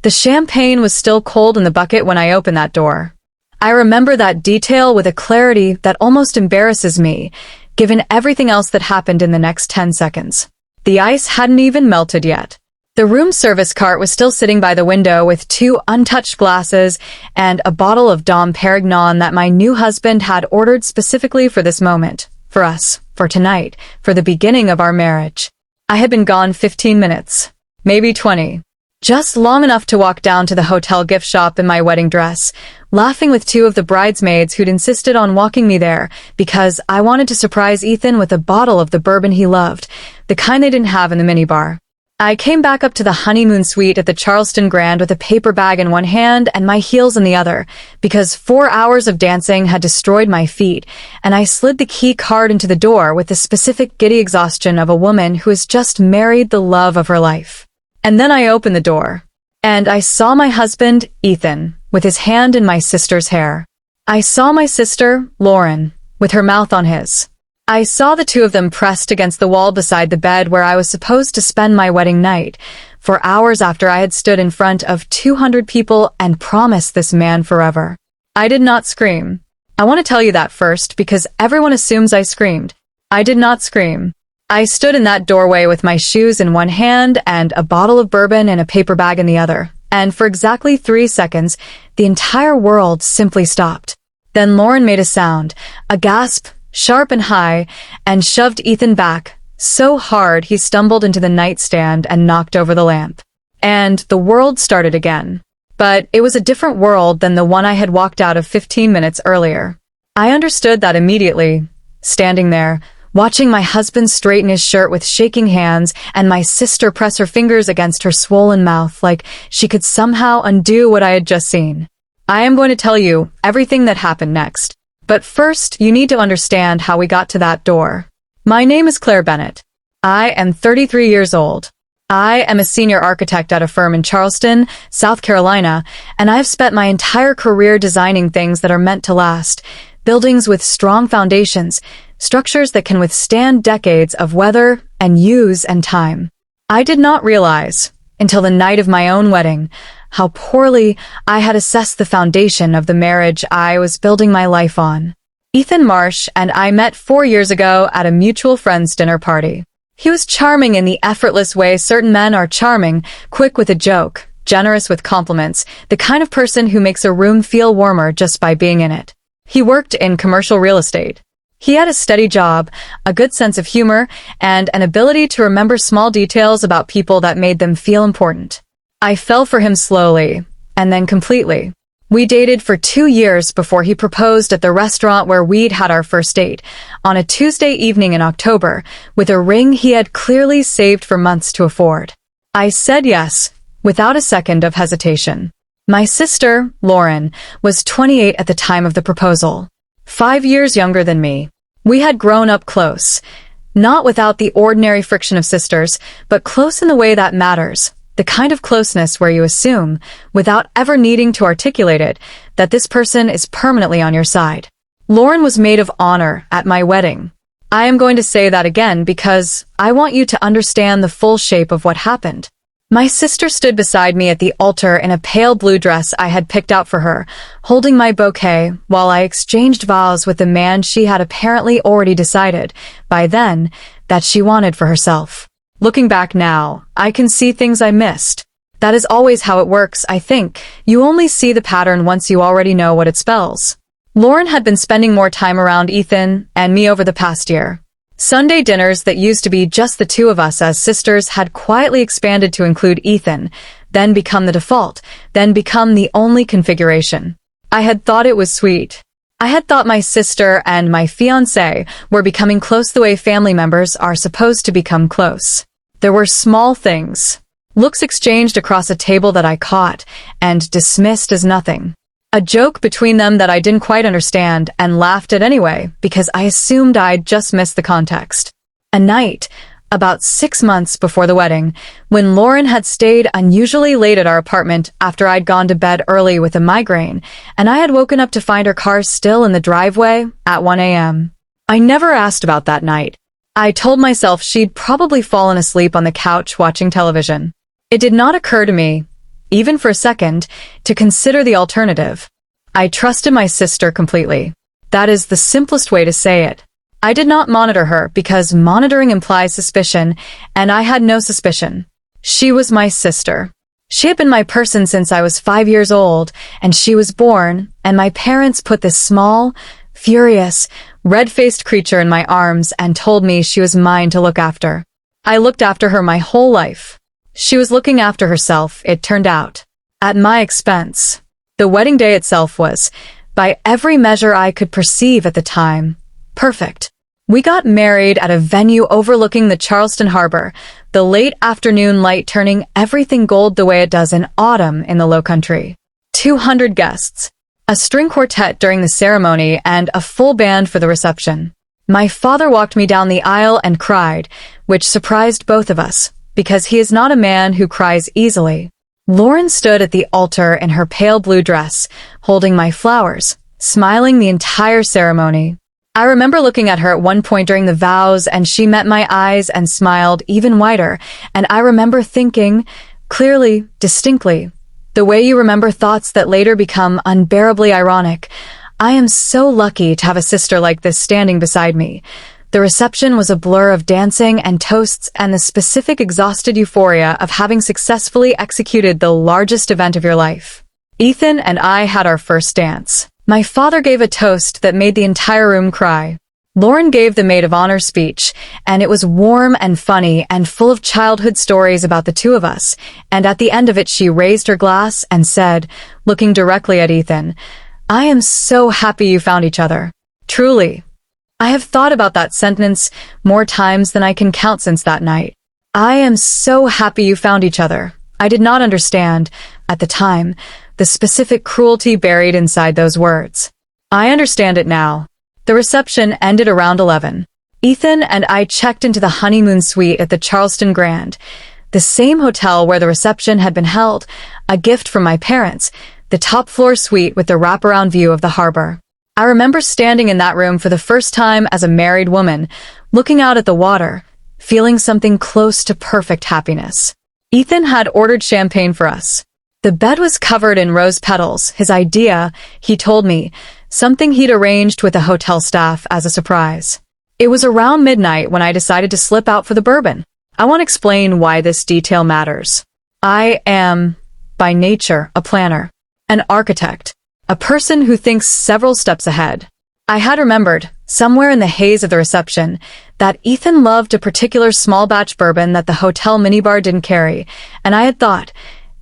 The champagne was still cold in the bucket when I opened that door. I remember that detail with a clarity that almost embarrasses me, given everything else that happened in the next 10 seconds. The ice hadn't even melted yet. The room service cart was still sitting by the window with 2 untouched glasses and a bottle of Dom Perignon that my new husband had ordered specifically for this moment, for us, for tonight, for the beginning of our marriage. I had been gone 15 minutes, maybe 20. Just long enough to walk down to the hotel gift shop in my wedding dress, laughing with 2 of the bridesmaids who'd insisted on walking me there because I wanted to surprise Ethan with a bottle of the bourbon he loved, the kind they didn't have in the minibar. I came back up to the honeymoon suite at the Charleston Grand with a paper bag in one hand and my heels in the other, because 4 hours of dancing had destroyed my feet, and I slid the key card into the door with the specific giddy exhaustion of a woman who has just married the love of her life. And then I opened the door, and I saw my husband, Ethan, with his hand in my sister's hair. I saw my sister, Lauren, with her mouth on his. I saw the 2 of them pressed against the wall beside the bed where I was supposed to spend my wedding night, for hours after I had stood in front of 200 people and promised this man forever. I did not scream. I want to tell you that first, because everyone assumes I screamed. I did not scream. I stood in that doorway with my shoes in one hand and a bottle of bourbon in a paper bag in the other, and for exactly 3 seconds, the entire world simply stopped. Then Lauren made a sound, a gasp, sharp and high, and shoved Ethan back, so hard he stumbled into the nightstand and knocked over the lamp. And the world started again. But it was a different world than the one I had walked out of 15 minutes earlier. I understood that immediately, standing there, watching my husband straighten his shirt with shaking hands and my sister press her fingers against her swollen mouth like she could somehow undo what I had just seen. I am going to tell you everything that happened next. But first, you need to understand how we got to that door. My name is Claire Bennett. I am 33 years old. I am a senior architect at a firm in Charleston, South Carolina, and I've spent my entire career designing things that are meant to last, buildings with strong foundations, structures that can withstand decades of weather and use and time. I did not realize, until the night of my own wedding, how poorly I had assessed the foundation of the marriage I was building my life on. Ethan Marsh and I met 4 years ago at a mutual friend's dinner party. He was charming in the effortless way certain men are charming, quick with a joke, generous with compliments, the kind of person who makes a room feel warmer just by being in it. He worked in commercial real estate. He had a steady job, a good sense of humor, and an ability to remember small details about people that made them feel important. I fell for him slowly, and then completely. We dated for 2 years before he proposed at the restaurant where we'd had our first date, on a Tuesday evening in October, with a ring he had clearly saved for months to afford. I said yes, without a second of hesitation. My sister, Lauren, was 28 at the time of the proposal. 5 years younger than me. We had grown up close, not without the ordinary friction of sisters, but close in the way that matters, the kind of closeness where you assume, without ever needing to articulate it, that this person is permanently on your side. Lauren was maid of honor at my wedding. I am going to say that again because I want you to understand the full shape of what happened. My sister stood beside me at the altar in a pale blue dress I had picked out for her, holding my bouquet while I exchanged vows with the man she had apparently already decided, by then, that she wanted for herself. Looking back now, I can see things I missed. That is always how it works, I think. You only see the pattern once you already know what it spells. Lauren had been spending more time around Ethan and me over the past year. Sunday dinners that used to be just the 2 of us as sisters had quietly expanded to include Ethan, then become the default, then become the only configuration. I had thought it was sweet. I had thought my sister and my fiancé were becoming close the way family members are supposed to become close. There were small things, looks exchanged across a table that I caught and dismissed as nothing. A joke between them that I didn't quite understand and laughed at anyway because I assumed I'd just missed the context. A night, about 6 months before the wedding, when Lauren had stayed unusually late at our apartment after I'd gone to bed early with a migraine, and I had woken up to find her car still in the driveway at 1 a.m. I never asked about that night. I told myself she'd probably fallen asleep on the couch watching television. It did not occur to me, even for a second, to consider the alternative. I trusted my sister completely. That is the simplest way to say it. I did not monitor her because monitoring implies suspicion, and I had no suspicion. She was my sister. She had been my person since I was 5 years old, and she was born, and my parents put this small, furious, red-faced creature in my arms and told me she was mine to look after. I looked after her my whole life. She was looking after herself, it turned out, at my expense. The wedding day itself was, by every measure I could perceive at the time, perfect. We got married at a venue overlooking the Charleston Harbor, the late afternoon light turning everything gold the way it does in autumn in the Low Country. 200 guests, a string quartet during the ceremony, and a full band for the reception. My father walked me down the aisle and cried, which surprised both of us, because he is not a man who cries easily. Lauren stood at the altar in her pale blue dress, holding my flowers, smiling the entire ceremony. I remember looking at her at one point during the vows, and she met my eyes and smiled even wider, and I remember thinking, clearly, distinctly, the way you remember thoughts that later become unbearably ironic, I am so lucky to have a sister like this standing beside me. The reception was a blur of dancing and toasts and the specific exhausted euphoria of having successfully executed the largest event of your life. Ethan and I had our first dance. My father gave a toast that made the entire room cry. Lauren gave the maid of honor speech, and it was warm and funny and full of childhood stories about the two of us, and at the end of it she raised her glass and said, looking directly at Ethan, "I am so happy you found each other. Truly." I have thought about that sentence more times than I can count since that night. I am so happy you found each other. I did not understand, at the time, the specific cruelty buried inside those words. I understand it now. The reception ended around 11. Ethan and I checked into the honeymoon suite at the Charleston Grand, the same hotel where the reception had been held, a gift from my parents, the top-floor suite with the wraparound view of the harbor. I remember standing in that room for the first time as a married woman, looking out at the water, feeling something close to perfect happiness. Ethan had ordered champagne for us. The bed was covered in rose petals, his idea, he told me, something he'd arranged with the hotel staff as a surprise. It was around midnight when I decided to slip out for the bourbon. I want to explain why this detail matters. I am, by nature, a planner, an architect, a person who thinks several steps ahead. I had remembered, somewhere in the haze of the reception, that Ethan loved a particular small batch bourbon that the hotel minibar didn't carry, and I had thought,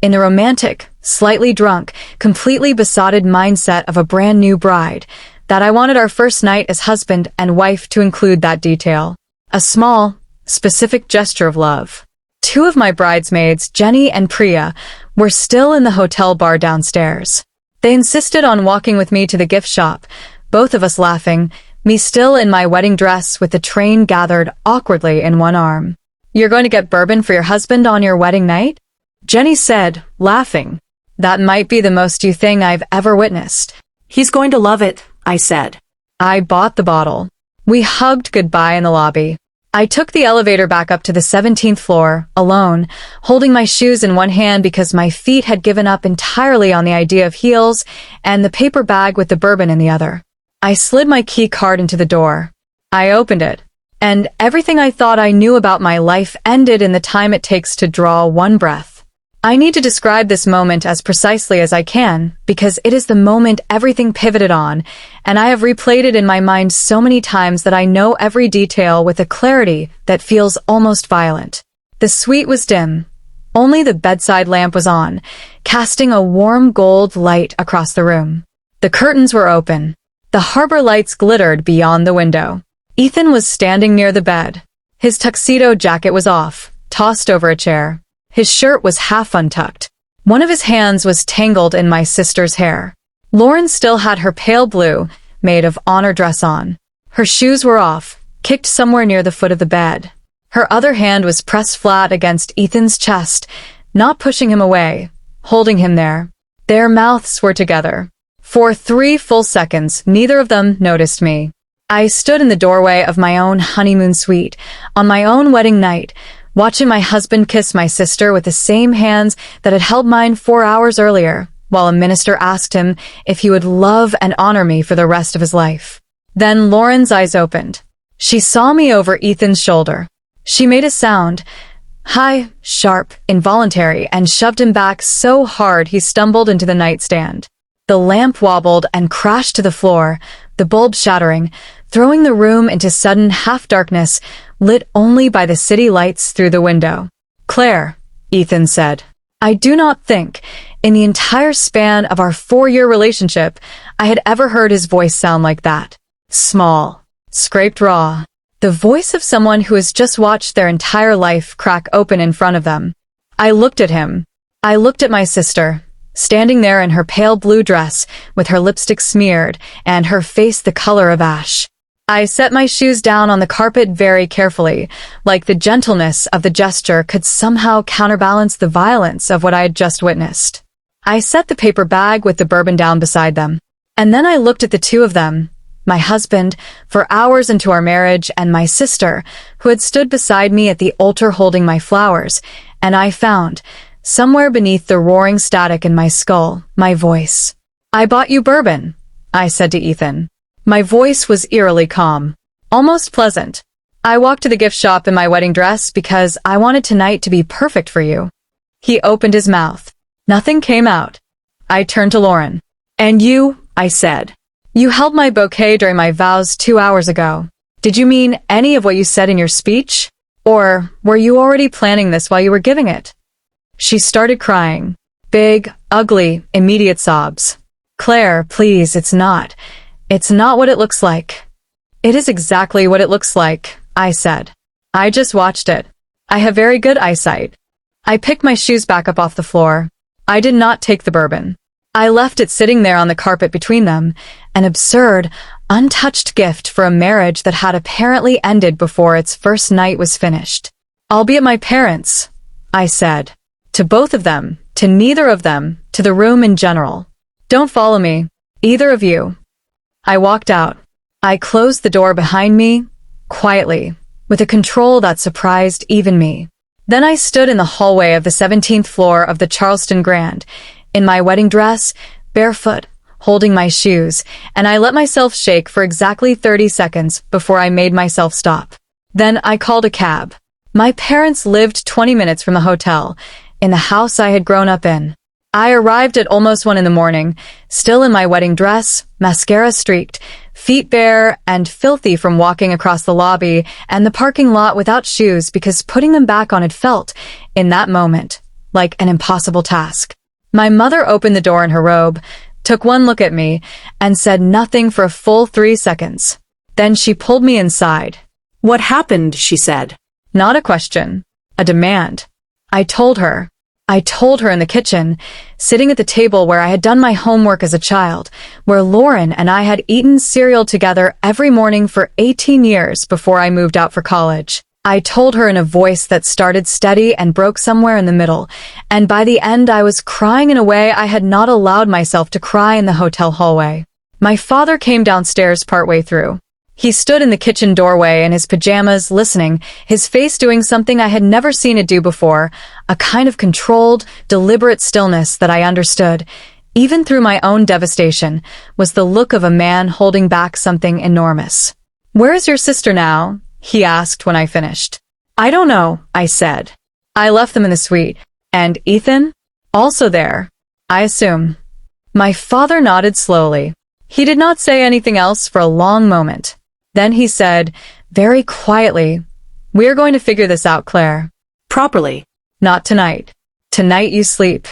in the romantic, slightly drunk, completely besotted mindset of a brand new bride, that I wanted our first night as husband and wife to include that detail. A small, specific gesture of love. Two of my bridesmaids, Jenny and Priya, were still in the hotel bar downstairs. They insisted on walking with me to the gift shop, both of us laughing, me still in my wedding dress with the train gathered awkwardly in one arm. "You're going to get bourbon for your husband on your wedding night?" Jenny said, laughing. "That might be the most you thing I've ever witnessed." "He's going to love it," I said. I bought the bottle. We hugged goodbye in the lobby. I took the elevator back up to the 17th floor, alone, holding my shoes in one hand because my feet had given up entirely on the idea of heels, and the paper bag with the bourbon in the other. I slid my key card into the door. I opened it, and everything I thought I knew about my life ended in the time it takes to draw one breath. I need to describe this moment as precisely as I can, because it is the moment everything pivoted on, and I have replayed it in my mind so many times that I know every detail with a clarity that feels almost violent. The suite was dim. Only the bedside lamp was on, casting a warm gold light across the room. The curtains were open. The harbor lights glittered beyond the window. Ethan was standing near the bed. His tuxedo jacket was off, tossed over a chair. His shirt was half untucked. One of his hands was tangled in my sister's hair. Lauren still had her pale blue, maid of honor dress on. Her shoes were off, kicked somewhere near the foot of the bed. Her other hand was pressed flat against Ethan's chest, not pushing him away, holding him there. Their mouths were together. For 3 full seconds, neither of them noticed me. I stood in the doorway of my own honeymoon suite, on my own wedding night, watching my husband kiss my sister with the same hands that had held mine 4 hours earlier, while a minister asked him if he would love and honor me for the rest of his life. Then Lauren's eyes opened. She saw me over Ethan's shoulder. She made a sound, high, sharp, involuntary, and shoved him back so hard he stumbled into the nightstand. The lamp wobbled and crashed to the floor, the bulb shattering, throwing the room into sudden half-darkness, lit only by the city lights through the window. "Claire," Ethan said. I do not think, in the entire span of our 4-year relationship, I had ever heard his voice sound like that. Small, scraped raw. The voice of someone who has just watched their entire life crack open in front of them. I looked at him. I looked at my sister, standing there in her pale blue dress, with her lipstick smeared, and her face the color of ash. I set my shoes down on the carpet very carefully, like the gentleness of the gesture could somehow counterbalance the violence of what I had just witnessed. I set the paper bag with the bourbon down beside them. And then I looked at the two of them, my husband, for hours into our marriage, and my sister, who had stood beside me at the altar holding my flowers, and I found, somewhere beneath the roaring static in my skull, my voice. "I bought you bourbon," I said to Ethan. My voice was eerily calm, almost pleasant. "I walked to the gift shop in my wedding dress because I wanted tonight to be perfect for you." He opened his mouth. Nothing came out. I turned to Lauren. "And you," I said. "You held my bouquet during my vows 2 hours ago. Did you mean any of what you said in your speech? Or were you already planning this while you were giving it?" She started crying. Big, ugly, immediate sobs. "Claire, please, it's not. It's not what it looks like." "It is exactly what it looks like," I said. "I just watched it. I have very good eyesight." I picked my shoes back up off the floor. I did not take the bourbon. I left it sitting there on the carpet between them, an absurd, untouched gift for a marriage that had apparently ended before its first night was finished. "I'll be at my parents'," I said. To both of them, to neither of them, to the room in general. "Don't follow me, either of you." I walked out. I closed the door behind me, quietly, with a control that surprised even me. Then I stood in the hallway of the 17th floor of the Charleston Grand, in my wedding dress, barefoot, holding my shoes, and I let myself shake for exactly 30 seconds before I made myself stop. Then I called a cab. My parents lived 20 minutes from the hotel, in the house I had grown up in. I arrived at almost 1 a.m, still in my wedding dress, mascara streaked, feet bare and filthy from walking across the lobby and the parking lot without shoes because putting them back on had felt, in that moment, like an impossible task. My mother opened the door in her robe, took one look at me, and said nothing for a full 3 seconds. Then she pulled me inside. "What happened?" she said. Not a question, a demand. I told her in the kitchen, sitting at the table where I had done my homework as a child, where Lauren and I had eaten cereal together every morning for 18 years before I moved out for college. I told her in a voice that started steady and broke somewhere in the middle, and by the end I was crying in a way I had not allowed myself to cry in the hotel hallway. My father came downstairs partway through. He stood in the kitchen doorway in his pajamas, listening, his face doing something I had never seen it do before, a kind of controlled, deliberate stillness that I understood, even through my own devastation, was the look of a man holding back something enormous. "Where is your sister now?" he asked when I finished. "I don't know," I said. "I left them in the suite. And Ethan? Also there, I assume." My father nodded slowly. He did not say anything else for a long moment. Then he said, very quietly, "We're going to figure this out, Claire." "Properly." "Not tonight. Tonight you sleep."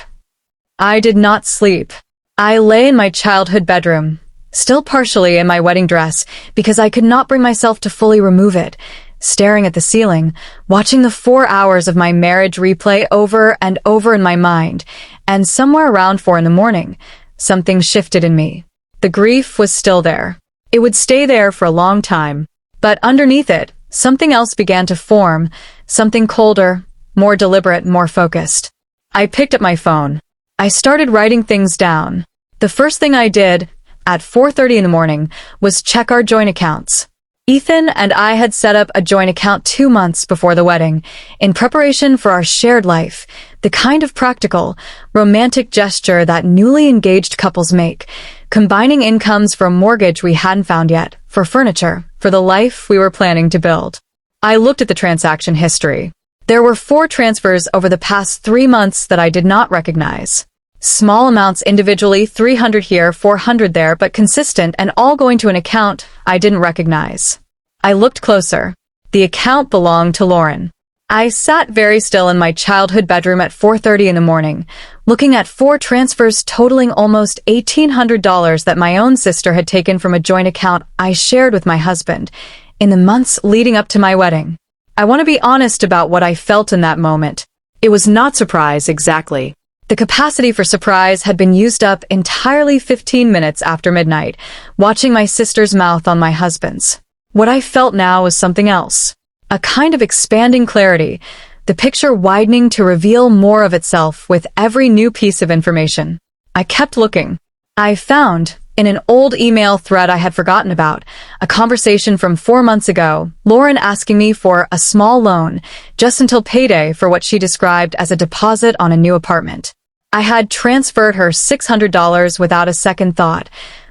I did not sleep. I lay in my childhood bedroom, still partially in my wedding dress, because I could not bring myself to fully remove it, staring at the ceiling, watching the 4 hours of my marriage replay over and over in my mind, and somewhere around 4 a.m, something shifted in me. The grief was still there. It would stay there for a long time. But underneath it, something else began to form, something colder, more deliberate, more focused. I picked up my phone. I started writing things down. The first thing I did, at 4:30 in the morning, was check our joint accounts. Ethan and I had set up a joint account 2 months before the wedding, in preparation for our shared life, the kind of practical, romantic gesture that newly engaged couples make, combining incomes for a mortgage we hadn't found yet, for furniture, for the life we were planning to build. I looked at the transaction history. There were 4 transfers over the past 3 months that I did not recognize. Small amounts individually, 300 here, 400 there, but consistent and all going to an account I didn't recognize. I looked closer. The account belonged to Lauren. I sat very still in my childhood bedroom at 4:30 in the morning, looking at 4 transfers totaling almost $1,800 that my own sister had taken from a joint account I shared with my husband in the months leading up to my wedding. I want to be honest about what I felt in that moment. It was not surprise, exactly. The capacity for surprise had been used up entirely 15 minutes after midnight, watching my sister's mouth on my husband's. What I felt now was something else. A kind of expanding clarity, the picture widening to reveal more of itself with every new piece of information. I kept looking. I found, in an old email thread I had forgotten about, a conversation from 4 months ago, Lauren asking me for a small loan, just until payday, for what she described as a deposit on a new apartment. I had transferred her $600 without a second thought,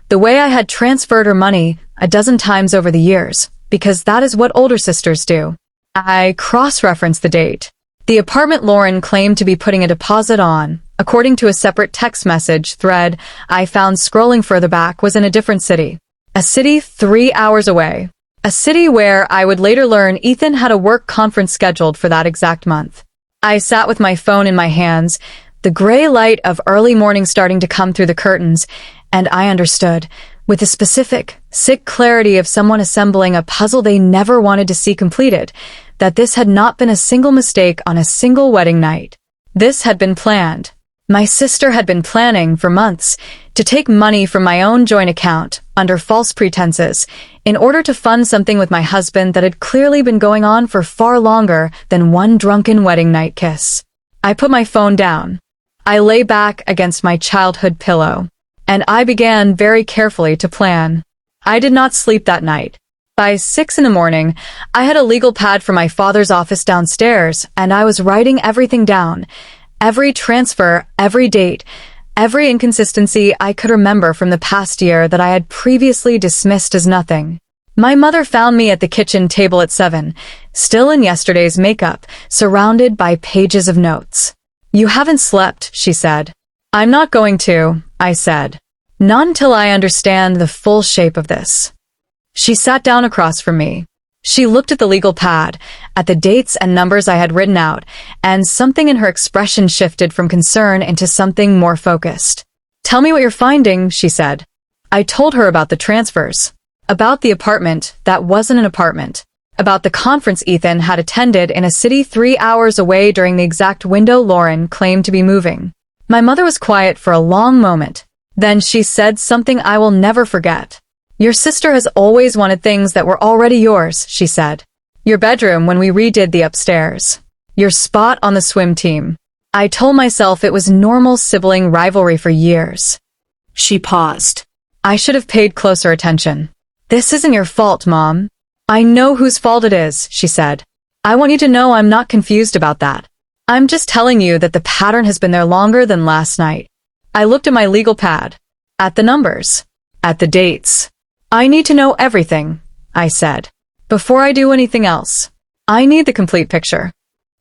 the way I had transferred her money a dozen times over the years, because that is what older sisters do. I cross-referenced the date. The apartment Lauren claimed to be putting a deposit on, according to a separate text message thread I found scrolling further back, was in a different city. A city 3 hours away. A city where I would later learn Ethan had a work conference scheduled for that exact month. I sat with my phone in my hands, the gray light of early morning starting to come through the curtains, and I understood, with the specific, sick clarity of someone assembling a puzzle they never wanted to see completed, that this had not been a single mistake on a single wedding night. This had been planned. My sister had been planning for months to take money from my own joint account under false pretenses in order to fund something with my husband that had clearly been going on for far longer than one drunken wedding night kiss. I put my phone down. I lay back against my childhood pillow, and I began very carefully to plan. I did not sleep that night. By 6 in the morning, I had a legal pad from my father's office downstairs, and I was writing everything down. Every transfer, every date, every inconsistency I could remember from the past year that I had previously dismissed as nothing. My mother found me at the kitchen table at 7, still in yesterday's makeup, surrounded by pages of notes. "You haven't slept," she said. "I'm not going to," I said. "Not until I understand the full shape of this." She sat down across from me. She looked at the legal pad, at the dates and numbers I had written out, and something in her expression shifted from concern into something more focused. "Tell me what you're finding," she said. I told her about the transfers, about the apartment that wasn't an apartment, about the conference Ethan had attended in a city 3 hours away during the exact window Lauren claimed to be moving. My mother was quiet for a long moment. Then she said something I will never forget. "Your sister has always wanted things that were already yours," she said. "Your bedroom when we redid the upstairs. Your spot on the swim team." I told myself it was normal sibling rivalry for years. She paused. I should have paid closer attention. "This isn't your fault, Mom." "I know whose fault it is," she said. "I want you to know I'm not confused about that. I'm just telling you that the pattern has been there longer than last night." I looked at my legal pad, at the numbers, at the dates. "I need to know everything," I said. "Before I do anything else, I need the complete picture."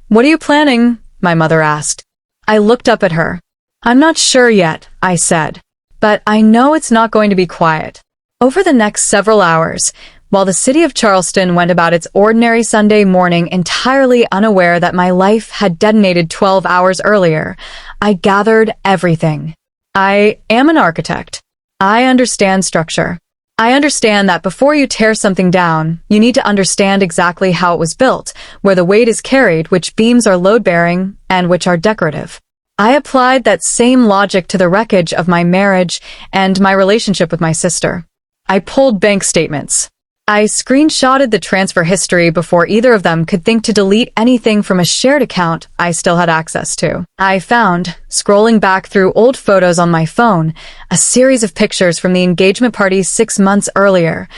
"What are you planning?" my mother asked. I looked up at her. "I'm not sure yet," I said. "But I know it's not going to be quiet." Over the next several hours, while the city of Charleston went about its ordinary Sunday morning entirely unaware that my life had detonated 12 hours earlier, I gathered everything. I am an architect. I understand structure. I understand that before you tear something down, you need to understand exactly how it was built, where the weight is carried, which beams are load-bearing, and which are decorative. I applied that same logic to the wreckage of my marriage and my relationship with my sister. I pulled bank statements. I screenshotted the transfer history before either of them could think to delete anything from a shared account I still had access to. I found, scrolling back through old photos on my phone, a series of pictures from the engagement party 6 months earlier,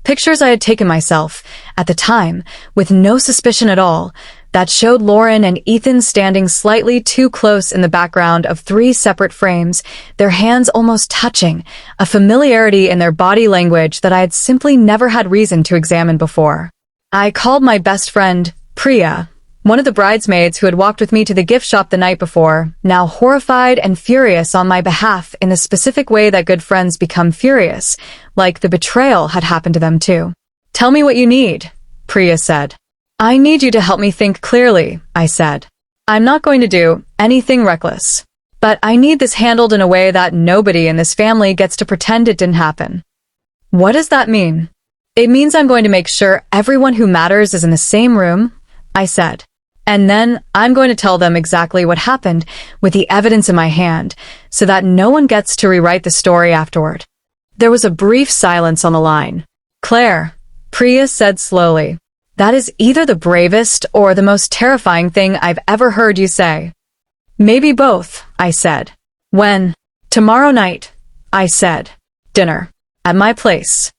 Pictures I had taken myself, at the time, with no suspicion at all, that showed Lauren and Ethan standing slightly too close in the background of 3 separate frames, their hands almost touching, a familiarity in their body language that I had simply never had reason to examine before. I called my best friend, Priya, one of the bridesmaids who had walked with me to the gift shop the night before, now horrified and furious on my behalf in the specific way that good friends become furious, like the betrayal had happened to them too. "Tell me what you need," Priya said. "I need you to help me think clearly," I said. "I'm not going to do anything reckless. But I need this handled in a way that nobody in this family gets to pretend it didn't happen." "What does that mean?" "It means I'm going to make sure everyone who matters is in the same room," I said. "And then I'm going to tell them exactly what happened with the evidence in my hand so that no one gets to rewrite the story afterward." There was a brief silence on the line. "Claire," Priya said slowly, "that is either the bravest or the most terrifying thing I've ever heard you say." "Maybe both," I said. "When?" "Tomorrow night," I said. "Dinner. At my place."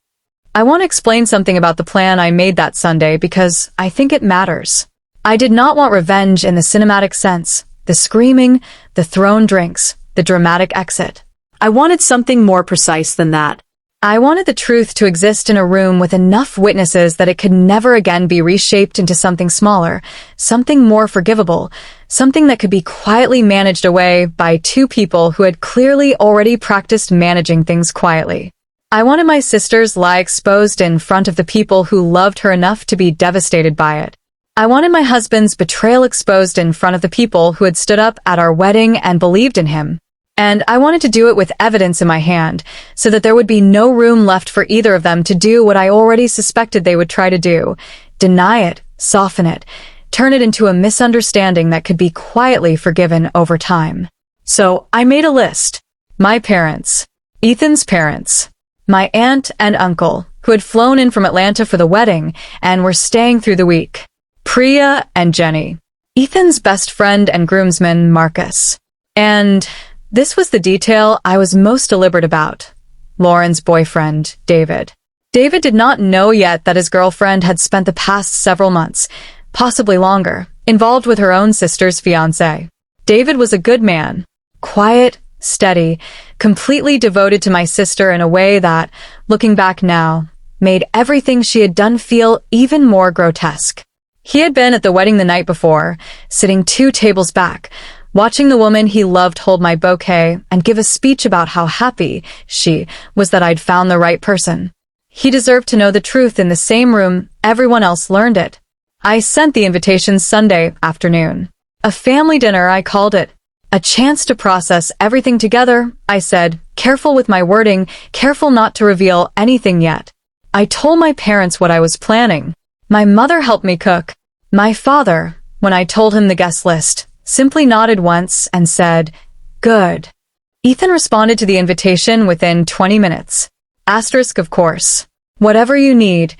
I want to explain something about the plan I made that Sunday because I think it matters. I did not want revenge in the cinematic sense, the screaming, the thrown drinks, the dramatic exit. I wanted something more precise than that. I wanted the truth to exist in a room with enough witnesses that it could never again be reshaped into something smaller, something more forgivable, something that could be quietly managed away by 2 people who had clearly already practiced managing things quietly. I wanted my sister's lie exposed in front of the people who loved her enough to be devastated by it. I wanted my husband's betrayal exposed in front of the people who had stood up at our wedding and believed in him. And I wanted to do it with evidence in my hand, so that there would be no room left for either of them to do what I already suspected they would try to do: deny it, soften it, turn it into a misunderstanding that could be quietly forgiven over time. So I made a list. My parents, Ethan's parents, my aunt and uncle, who had flown in from Atlanta for the wedding and were staying through the week, Priya and Jenny, Ethan's best friend and groomsman, Marcus, and this was the detail I was most deliberate about: Lauren's boyfriend, David. David did not know yet that his girlfriend had spent the past several months, possibly longer, involved with her own sister's fiancé. David was a good man, quiet, steady, completely devoted to my sister in a way that, looking back now, made everything she had done feel even more grotesque. He had been at the wedding the night before, sitting 2 tables back, watching the woman he loved hold my bouquet and give a speech about how happy she was that I'd found the right person. He deserved to know the truth in the same room everyone else learned it. I sent the invitation Sunday afternoon. A family dinner, I called it. A chance to process everything together, I said, careful with my wording, careful not to reveal anything yet. I told my parents what I was planning. My mother helped me cook. My father, when I told him the guest list, simply nodded once and said, "Good." Ethan responded to the invitation within 20 minutes. Asterisk, of course. "Whatever you need."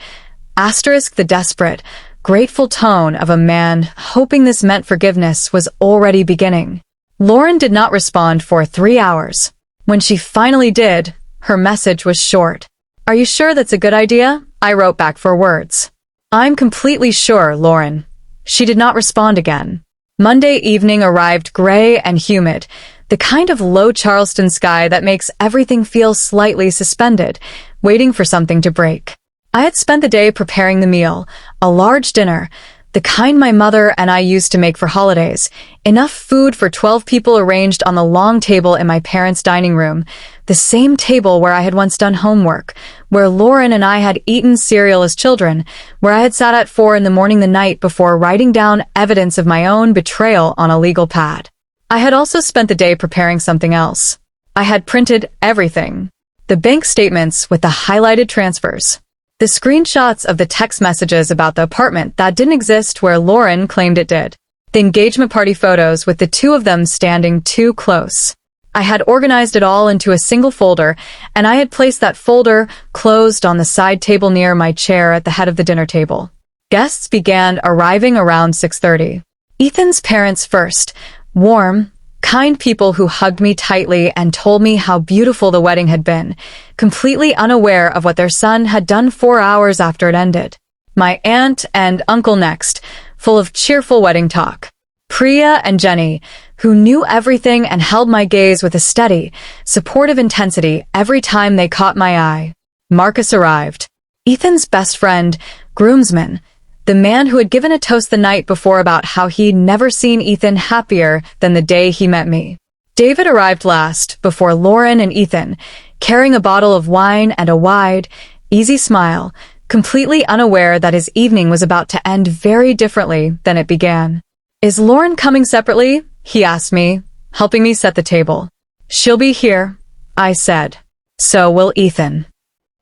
Asterisk, the desperate, grateful tone of a man hoping this meant forgiveness was already beginning. Lauren did not respond for 3 hours. When she finally did, her message was short. "Are you sure that's a good idea?" I wrote back 4 words. "I'm completely sure, Lauren." She did not respond again. Monday evening arrived gray and humid, the kind of low Charleston sky that makes everything feel slightly suspended, waiting for something to break. I had spent the day preparing the meal, a large dinner, the kind my mother and I used to make for holidays, enough food for 12 people arranged on the long table in my parents' dining room, the same table where I had once done homework, where Lauren and I had eaten cereal as children, where I had sat at 4 in the morning the night before writing down evidence of my own betrayal on a legal pad. I had also spent the day preparing something else. I had printed everything. The bank statements with the highlighted transfers. The screenshots of the text messages about the apartment that didn't exist where Lauren claimed it did. The engagement party photos with the 2 of them standing too close. I had organized it all into a single folder, and I had placed that folder closed on the side table near my chair at the head of the dinner table. Guests began arriving around 6:30. Ethan's parents first, warm, kind people who hugged me tightly and told me how beautiful the wedding had been, completely unaware of what their son had done 4 hours after it ended. My aunt and uncle next, full of cheerful wedding talk. Priya and Jenny, who knew everything and held my gaze with a steady, supportive intensity every time they caught my eye. Marcus arrived. Ethan's best friend, groomsman, the man who had given a toast the night before about how he'd never seen Ethan happier than the day he met me. David arrived last, before Lauren and Ethan, carrying a bottle of wine and a wide, easy smile, completely unaware that his evening was about to end very differently than it began. "Is Lauren coming separately?" he asked me, helping me set the table. "She'll be here," I said. "So will Ethan."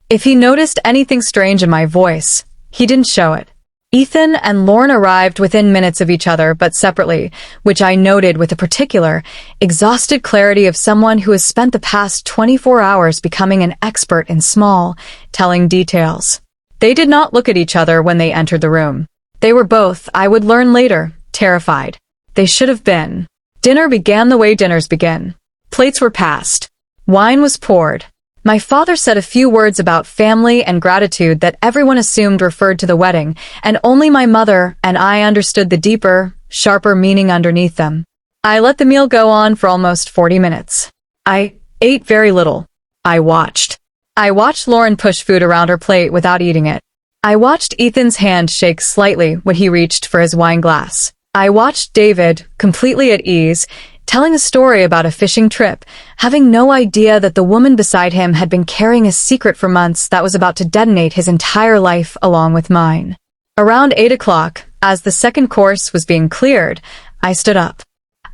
If he noticed anything strange in my voice, he didn't show it. Ethan and Lauren arrived within minutes of each other, but separately, which I noted with a particular, exhausted clarity of someone who has spent the past 24 hours becoming an expert in small, telling details. They did not look at each other when they entered the room. They were both, I would learn later, terrified. They should have been. Dinner began the way dinners begin. Plates were passed. Wine was poured. My father said a few words about family and gratitude that everyone assumed referred to the wedding, and only my mother and I understood the deeper, sharper meaning underneath them. I let the meal go on for almost 40 minutes. I ate very little. I watched. I watched Lauren push food around her plate without eating it. I watched Ethan's hand shake slightly when he reached for his wine glass. I watched David, completely at ease, telling a story about a fishing trip, having no idea that the woman beside him had been carrying a secret for months that was about to detonate his entire life along with mine. Around 8 o'clock, as the second course was being cleared, I stood up.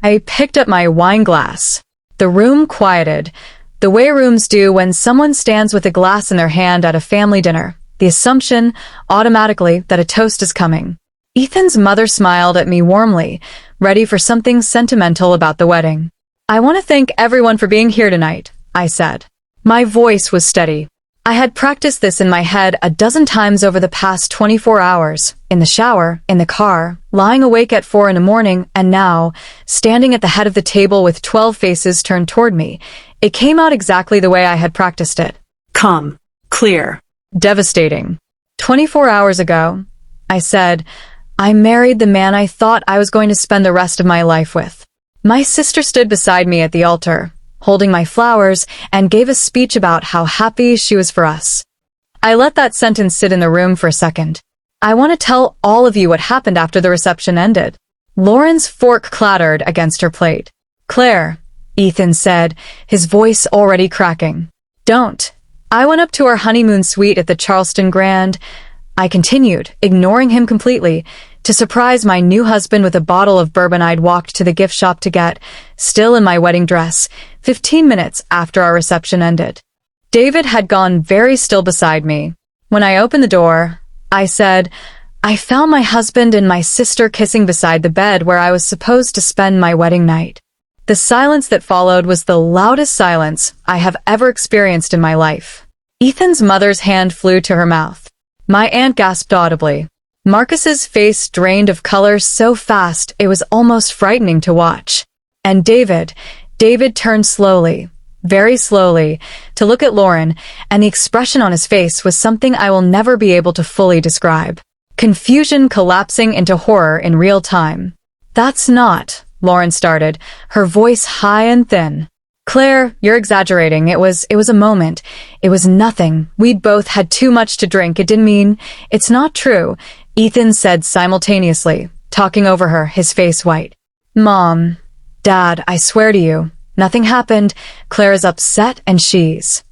I picked up my wine glass. The room quieted, the way rooms do when someone stands with a glass in their hand at a family dinner, the assumption, automatically, that a toast is coming. Ethan's mother smiled at me warmly, ready for something sentimental about the wedding. "I want to thank everyone for being here tonight," I said. My voice was steady. I had practiced this in my head a dozen times over the past 24 hours, in the shower, in the car, lying awake at 4 in the morning, and now, standing at the head of the table with 12 faces turned toward me. It came out exactly the way I had practiced it. Calm. Clear. Devastating. 24 hours ago, I said, I married the man I thought I was going to spend the rest of my life with. My sister stood beside me at the altar, holding my flowers, and gave a speech about how happy she was for us. I let that sentence sit in the room for a second. I want to tell all of you what happened after the reception ended. Lauren's fork clattered against her plate. "Claire," Ethan said, his voice already cracking. "Don't." I went up to our honeymoon suite at the Charleston Grand. I continued, ignoring him completely, to surprise my new husband with a bottle of bourbon I'd walked to the gift shop to get, still in my wedding dress, 15 minutes after our reception ended. David had gone very still beside me. When I opened the door, I said, I found my husband and my sister kissing beside the bed where I was supposed to spend my wedding night. The silence that followed was the loudest silence I have ever experienced in my life. Ethan's mother's hand flew to her mouth. My aunt gasped audibly. Marcus's face drained of color so fast it was almost frightening to watch. And David turned slowly, very slowly, to look at Lauren, and the expression on his face was something I will never be able to fully describe. Confusion collapsing into horror in real time. "That's not," Lauren started, her voice high and thin. "Claire, you're exaggerating. It was a moment. It was nothing. We'd both had too much to drink. It didn't mean..." "It's not true," Ethan said simultaneously, talking over her, his face white. "Mom, Dad, I swear to you, nothing happened. Claire is upset and she's..."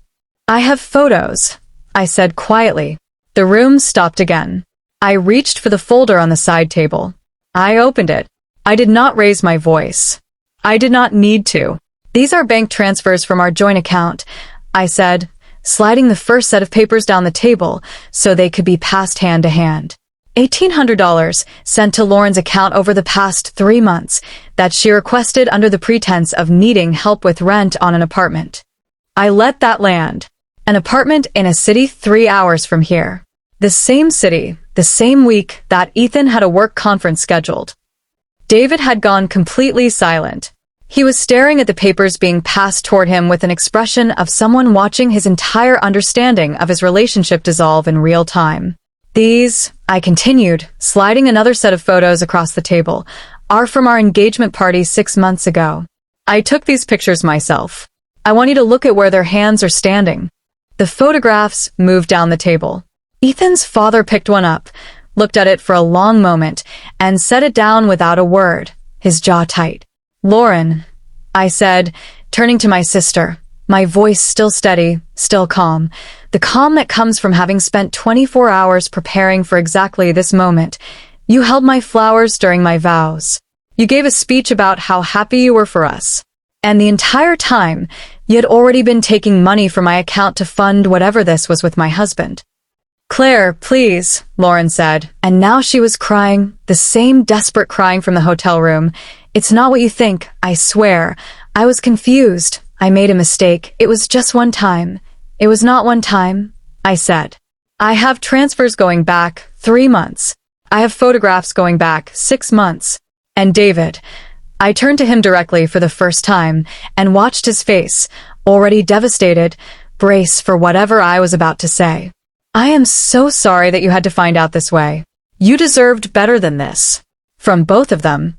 "I have photos," I said quietly. The room stopped again. I reached for the folder on the side table. I opened it. I did not raise my voice. I did not need to. "These are bank transfers from our joint account," I said, sliding the first set of papers down the table so they could be passed hand to hand. $1,800 sent to Lauren's account over the past 3 months that she requested under the pretense of needing help with rent on an apartment. I let that land. An apartment in a city 3 hours from here. The same city, the same week that Ethan had a work conference scheduled. David had gone completely silent. He was staring at the papers being passed toward him with an expression of someone watching his entire understanding of his relationship dissolve in real time. These, I continued, sliding another set of photos across the table, are from our engagement party 6 months ago. I took these pictures myself. I want you to look at where their hands are standing. The photographs moved down the table. Ethan's father picked one up, looked at it for a long moment, and set it down without a word, his jaw tight. "Lauren," I said, turning to my sister, my voice still steady, still calm, the calm that comes from having spent 24 hours preparing for exactly this moment. "You held my flowers during my vows. You gave a speech about how happy you were for us. And the entire time, you had already been taking money from my account to fund whatever this was with my husband." "Claire, please," Lauren said, and now she was crying, the same desperate crying from the hotel room. "It's not what you think, I swear. I was confused. I made a mistake. It was just one time." "It was not one time," I said. "I have transfers going back 3 months. I have photographs going back 6 months. And David," I turned to him directly for the first time and watched his face, already devastated, brace for whatever I was about to say. "I am so sorry that you had to find out this way. You deserved better than this." From both of them.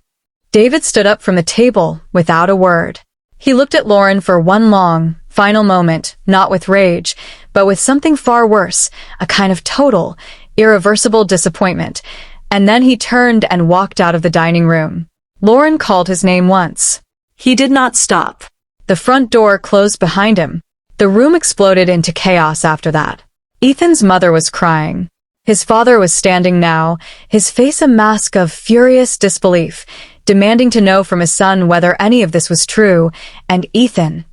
David stood up from the table without a word. He looked at Lauren for one long, final moment, not with rage, but with something far worse, a kind of total, irreversible disappointment, and then he turned and walked out of the dining room. Lauren called his name once. He did not stop. The front door closed behind him. The room exploded into chaos after that. Ethan's mother was crying. His father was standing now, his face a mask of furious disbelief, demanding to know from his son whether any of this was true, and Ethan,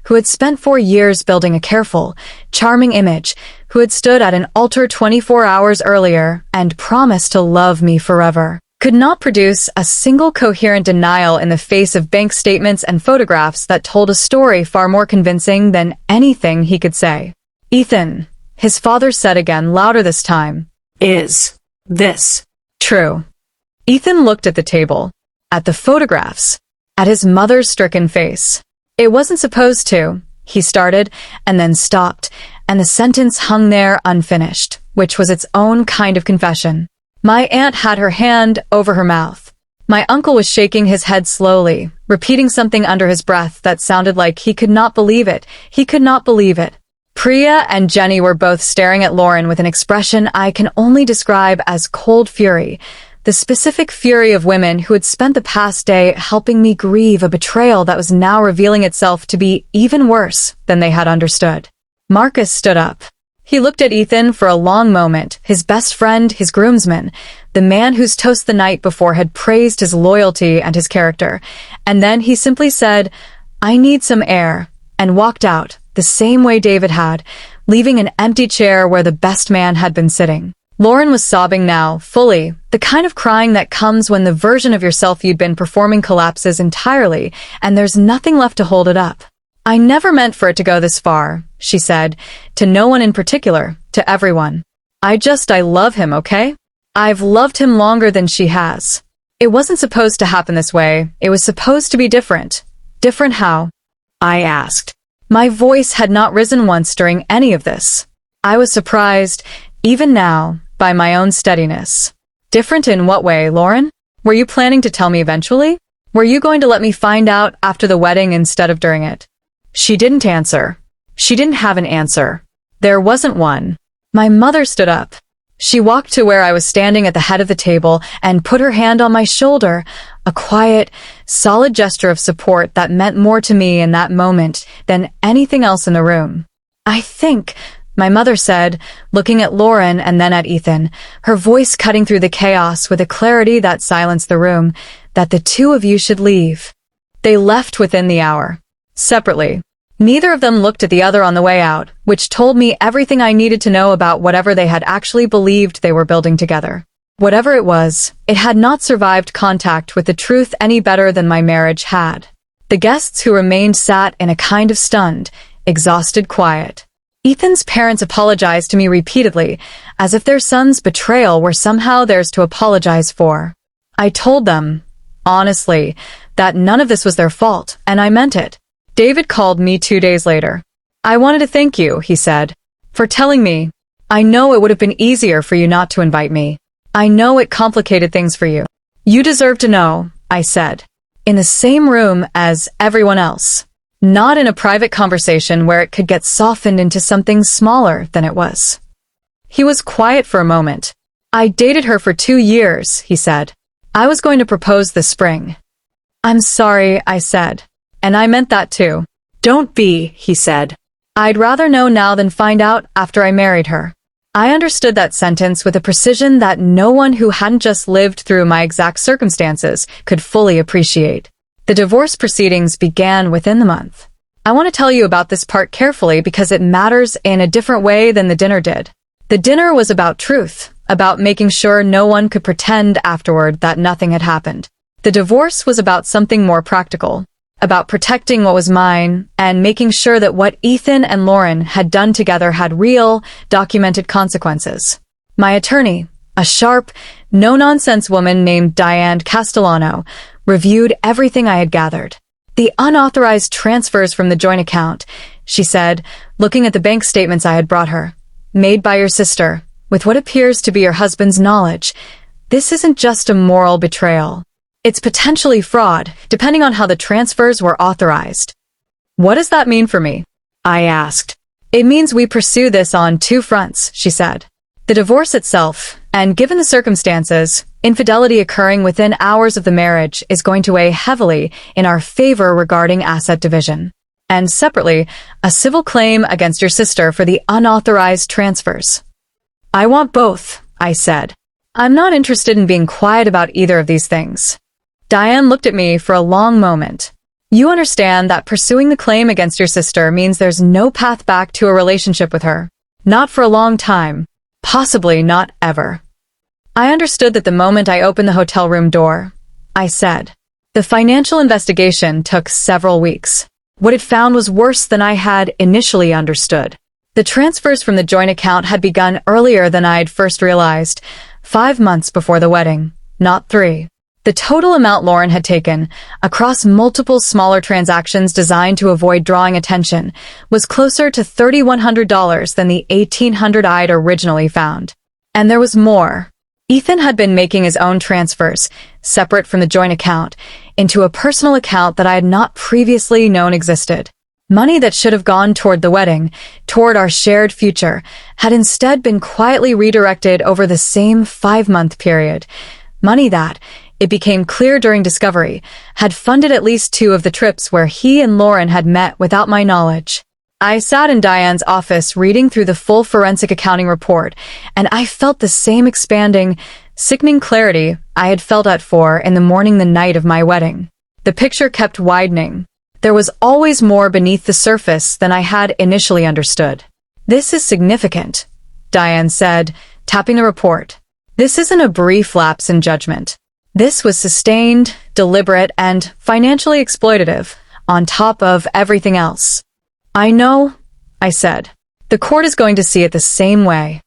who had spent 4 years building a careful, charming image, who had stood at an altar 24 hours earlier and promised to love me forever, could not produce a single coherent denial in the face of bank statements and photographs that told a story far more convincing than anything he could say. "Ethan," his father said again, louder this time. "Is this true?" Ethan looked at the table, at the photographs, at his mother's stricken face. "It wasn't supposed to," he started, and then stopped, and the sentence hung there unfinished, which was its own kind of confession. My aunt had her hand over her mouth. My uncle was shaking his head slowly, repeating something under his breath that sounded like he could not believe it. He could not believe it. Priya and Jenny were both staring at Lauren with an expression I can only describe as cold fury, the specific fury of women who had spent the past day helping me grieve a betrayal that was now revealing itself to be even worse than they had understood. Marcus stood up. He looked at Ethan for a long moment, his best friend, his groomsman, the man whose toast the night before had praised his loyalty and his character, and then he simply said, "I need some air," and walked out, the same way David had, leaving an empty chair where the best man had been sitting. Lauren was sobbing now, fully, the kind of crying that comes when the version of yourself you'd been performing collapses entirely, and there's nothing left to hold it up. "I never meant for it to go this far," she said, to no one in particular, to everyone. I love him, okay? I've loved him longer than she has. It wasn't supposed to happen this way. It was supposed to be different. Different how? I asked. My voice had not risen once during any of this. I was surprised, even now, by my own steadiness. Different in what way, Lauren? Were you planning to tell me eventually? Were you going to let me find out after the wedding instead of during it? She didn't answer. She didn't have an answer. There wasn't one. My mother stood up. She walked to where I was standing at the head of the table and put her hand on my shoulder, a quiet, solid gesture of support that meant more to me in that moment than anything else in the room. "I think," my mother said, looking at Lauren and then at Ethan, her voice cutting through the chaos with a clarity that silenced the room, "that the two of you should leave." They left within the hour. Separately. Neither of them looked at the other on the way out, which told me everything I needed to know about whatever they had actually believed they were building together. Whatever it was, it had not survived contact with the truth any better than my marriage had. The guests who remained sat in a kind of stunned, exhausted quiet. Ethan's parents apologized to me repeatedly, as if their son's betrayal were somehow theirs to apologize for. I told them, honestly, that none of this was their fault, and I meant it. David called me 2 days later. I wanted to thank you, he said, for telling me. I know it would have been easier for you not to invite me. I know it complicated things for you. You deserve to know, I said. In the same room as everyone else. Not in a private conversation where it could get softened into something smaller than it was. He was quiet for a moment. I dated her for 2 years, he said. I was going to propose this spring. I'm sorry, I said. And I meant that too. Don't be, he said. I'd rather know now than find out after I married her. I understood that sentence with a precision that no one who hadn't just lived through my exact circumstances could fully appreciate. The divorce proceedings began within the month. I want to tell you about this part carefully because it matters in a different way than the dinner did. The dinner was about truth, about making sure no one could pretend afterward that nothing had happened. The divorce was about something more practical, about protecting what was mine and making sure that what Ethan and Lauren had done together had real, documented consequences. My attorney, a sharp, no-nonsense woman named Diane Castellano, reviewed everything I had gathered. The unauthorized transfers from the joint account, she said, looking at the bank statements I had brought her, made by your sister, with what appears to be your husband's knowledge. This isn't just a moral betrayal. It's potentially fraud, depending on how the transfers were authorized. What does that mean for me? I asked. It means we pursue this on 2 fronts, she said. The divorce itself, and given the circumstances, infidelity occurring within hours of the marriage is going to weigh heavily in our favor regarding asset division. And separately, a civil claim against your sister for the unauthorized transfers. I want both, I said. I'm not interested in being quiet about either of these things. Diane looked at me for a long moment. You understand that pursuing the claim against your sister means there's no path back to a relationship with her. Not for a long time. Possibly not ever. I understood that the moment I opened the hotel room door. I said. The financial investigation took several weeks. What it found was worse than I had initially understood. The transfers from the joint account had begun earlier than I had first realized, 5 months before the wedding, not 3. The total amount Lauren had taken, across multiple smaller transactions designed to avoid drawing attention, was closer to $3,100 than the $1,800 I'd originally found. And there was more. Ethan had been making his own transfers, separate from the joint account, into a personal account that I had not previously known existed. Money that should have gone toward the wedding, toward our shared future, had instead been quietly redirected over the same 5-month period. Money that, it became clear during discovery, had funded at least 2 of the trips where he and Lauren had met without my knowledge. I sat in Diane's office reading through the full forensic accounting report, and I felt the same expanding, sickening clarity I had felt at 4 in the morning the night of my wedding. The picture kept widening. There was always more beneath the surface than I had initially understood. This is significant, Diane said, tapping the report. This isn't a brief lapse in judgment. This was sustained, deliberate, and financially exploitative, on top of everything else. I know, I said. The court is going to see it the same way.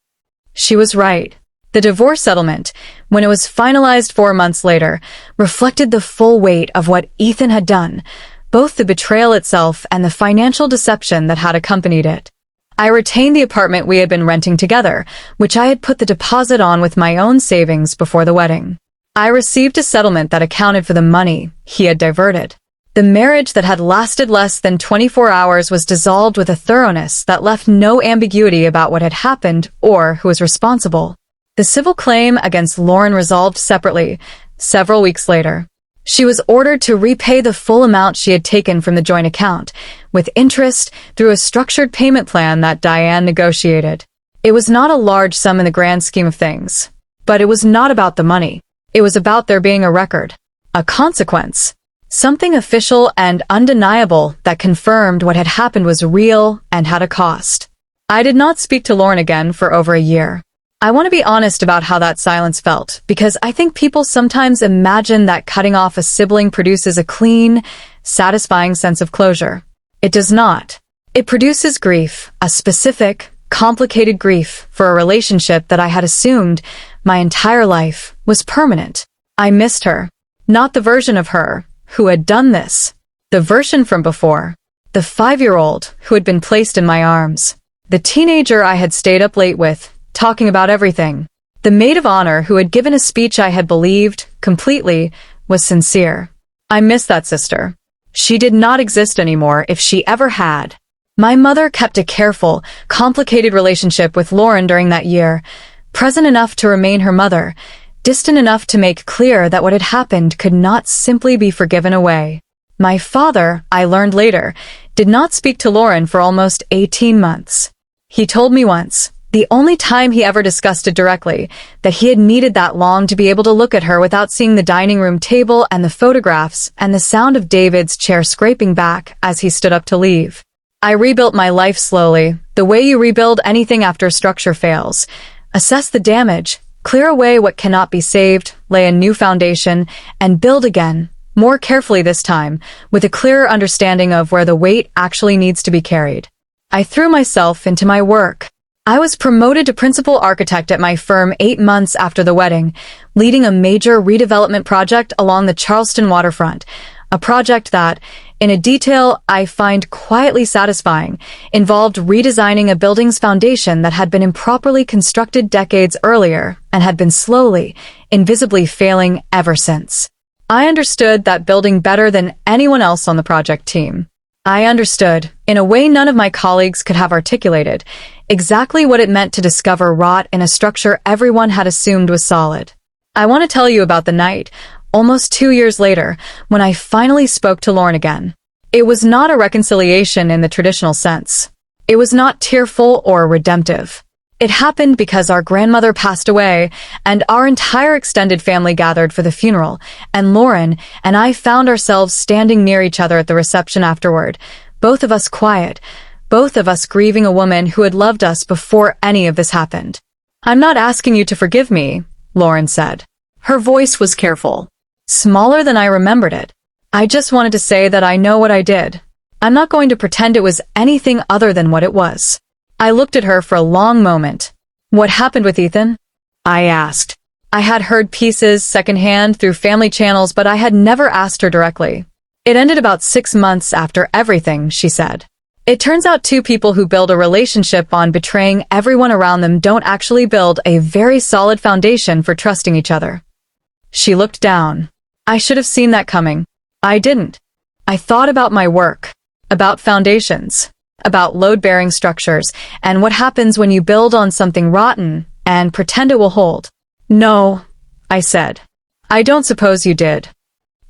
She was right. The divorce settlement, when it was finalized 4 months later, reflected the full weight of what Ethan had done, both the betrayal itself and the financial deception that had accompanied it. I retained the apartment we had been renting together, which I had put the deposit on with my own savings before the wedding. I received a settlement that accounted for the money he had diverted. The marriage that had lasted less than 24 hours was dissolved with a thoroughness that left no ambiguity about what had happened or who was responsible. The civil claim against Lauren resolved separately, several weeks later. She was ordered to repay the full amount she had taken from the joint account, with interest through a structured payment plan that Diane negotiated. It was not a large sum in the grand scheme of things, but it was not about the money. It was about there being a record, a consequence, something official and undeniable that confirmed what had happened was real and had a cost. I did not speak to Lauren again for over a year. I want to be honest about how that silence felt, because I think people sometimes imagine that cutting off a sibling produces a clean, satisfying sense of closure. It does not. It produces grief, a specific, complicated grief for a relationship that I had assumed my entire life was permanent. I missed her. Not the version of her who had done this. The version from before. The 5-year-old who had been placed in my arms. The teenager I had stayed up late with, talking about everything. The maid of honor who had given a speech I had believed, completely, was sincere. I miss that sister. She did not exist anymore if she ever had. My mother kept a careful, complicated relationship with Lauren during that year, present enough to remain her mother, distant enough to make clear that what had happened could not simply be forgiven away. My father, I learned later, did not speak to Lauren for almost 18 months. He told me once, the only time he ever discussed it directly, that he had needed that long to be able to look at her without seeing the dining room table and the photographs and the sound of David's chair scraping back as he stood up to leave. I rebuilt my life slowly, the way you rebuild anything after a structure fails. Assess the damage, clear away what cannot be saved, lay a new foundation, and build again, more carefully this time, with a clearer understanding of where the weight actually needs to be carried. I threw myself into my work. I was promoted to principal architect at my firm 8 months after the wedding, leading a major redevelopment project along the Charleston waterfront, a project that, in a detail I find quietly satisfying, involved redesigning a building's foundation that had been improperly constructed decades earlier and had been slowly, invisibly failing ever since. I understood that building better than anyone else on the project team. I understood, in a way none of my colleagues could have articulated, exactly what it meant to discover rot in a structure everyone had assumed was solid. I want to tell you about the night, almost 2 years later, when I finally spoke to Lauren again. It was not a reconciliation in the traditional sense. It was not tearful or redemptive. It happened because our grandmother passed away, and our entire extended family gathered for the funeral, and Lauren and I found ourselves standing near each other at the reception afterward, both of us quiet, both of us grieving a woman who had loved us before any of this happened. "I'm not asking you to forgive me," Lauren said. Her voice was careful, smaller than I remembered it. "I just wanted to say that I know what I did. I'm not going to pretend it was anything other than what it was." I looked at her for a long moment. "What happened with Ethan?" I asked. I had heard pieces secondhand through family channels, but I had never asked her directly. "It ended about 6 months after everything," she said. "It turns out 2 people who build a relationship on betraying everyone around them don't actually build a very solid foundation for trusting each other." She looked down. I should have seen that coming. I didn't. I thought about my work, about foundations, about load-bearing structures, and what happens when you build on something rotten and pretend it will hold. "No," I said. "I don't suppose you did."